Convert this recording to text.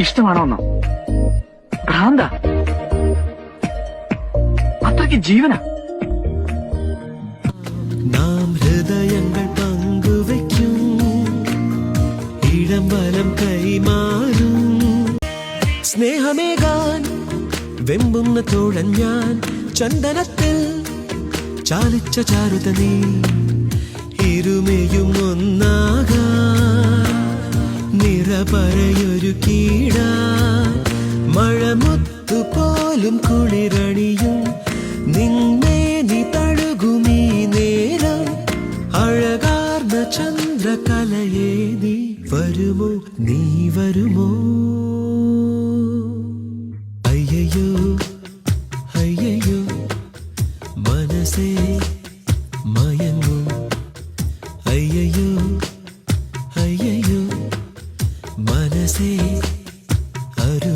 ഇഷ്ടമാണോന്നോ? ഭ്രാന്ത? അത്രയ്ക്ക് ജീവന? നാം ഹൃദയങ്ങൾ പങ്കുവയ്ക്കും, ഇടം വലം കൈമാറും. സ്നേഹമേകാൻ വെമ്പുന്ന തോഴൻ ഞാൻ, ചന്ദനത്തിൽ ചാലിച്ച ചാരുത നീ. ഇരുമയും ഒന്നാകാൻ നിറപറയൊരു കീടാ, മഴമുത്തു പോലും കുളിരണിയും നിന്നെ നീ തഴുകുമീ നേരം. അഴകാർന്ന ചന്ദ്രകലയേ നീ വരുമോ, നീ വരുമോ?